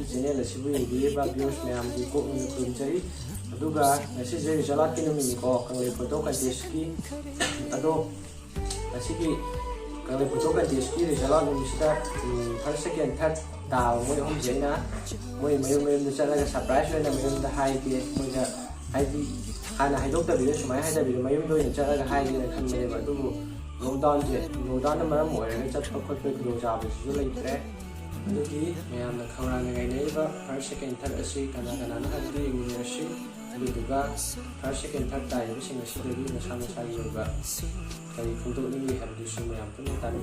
channel asibu yeba viewers mayam di ko kunjai aduga message result ki numi ko kangle photo contest ki ado asigi kangle photo contest ki result numi sida first second third da moi hom jaina moi mayum da chala surprise na mayum da hai ki moi da hai di ana hai dok da bi sumai hai da bi mayum do ni chala hai ki na khan me ba du lockdown je lockdown na maram moi ra chat khot khot ko ja ba su lai tre adugi mayam na khawra na ngai nei ba first second third asi kana kana na ha di ni asi aduga first second third da yi sing asi da bi na sa yi ba kai khuntu ni ha di su mayam pun ta ni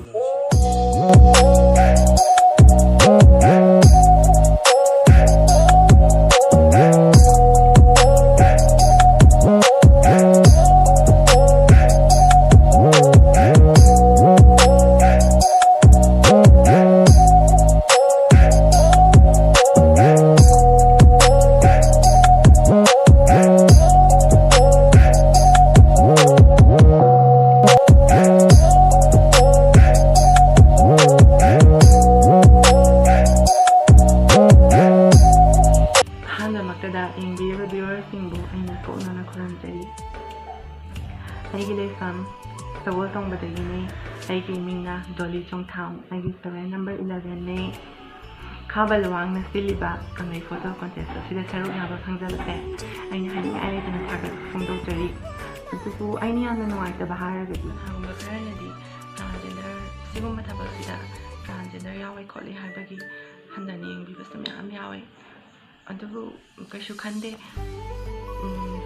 Sawol tong badagi ni ay gaming na Dolly Chongtham ay survey number 11 ni Kabalawang na siliba ang may photo contest sila sarong nga ba pangjalate ay nahani ay na tagat fundo jari ito ay niya na nuwag ta bahara gadi ang bakara na di transgender sigong matabag sila transgender yaway koli habagi handa ni yung bibas na may yaway ito kaso kande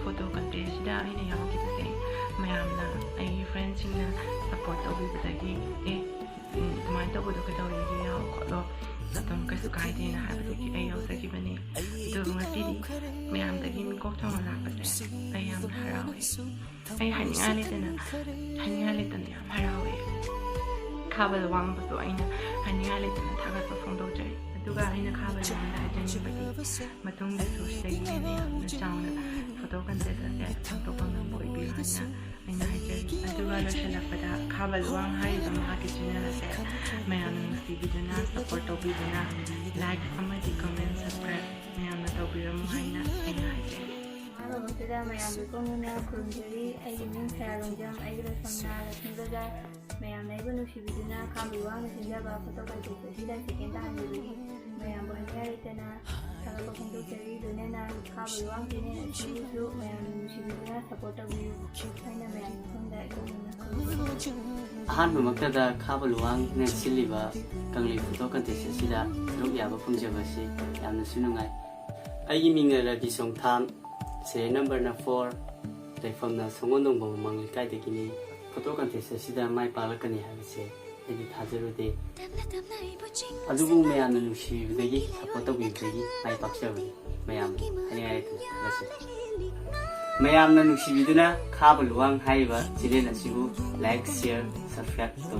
photo contest sila ay na yawag kita sa mayam na ay friends na support tawag badagi tumayin tawag ko daw yung yaw ko lo atong kaso kahit din na habadagi ay yaw sa gibani ito mga sili mayam dagi min kok tawag malapat ay yam harawi ay haningalit na yam harawi kabalawang bato ay na haningalit na tagat pa fong dojay aduga ay na kabalawang na dyan yung bagi matong na sus lagi na yam na siyang na photo contest at ang tupang ng boy bihan na ay nahijay aduga na siya pada kabalawang hay sa mga kitchen na sa mayam ng video na support o video na like comment subscribe mayam na daw video mo hay na ay nahijay Sida mayam ko muna kurunjari ay yung sarungjam ay rasam na rasam mayam na ibu nusibidu na kabalawang na sinja ba photo contest sida second tahan dulu mayam bukan cari na kalau untuk cari dunia na kabalawang ini nusibidu mayam nusibidu na support view ay na mayam kunda ko muna ahanba maktada kabalawang na siliba kangli photo contest sida ruk yaba pungjaba si yamna sunungai ai ming na Dolly Chongtham se number na 4 platform na songondong bo mangi kai de kini photo contest sida mai palakani habse edi thajarude adugu mayam na nusi bidagi support bi bidagi mai paksabi mayam ani ai tu lase mayam na nusi biduna kabalawang haiba channel asibu like share subscribe to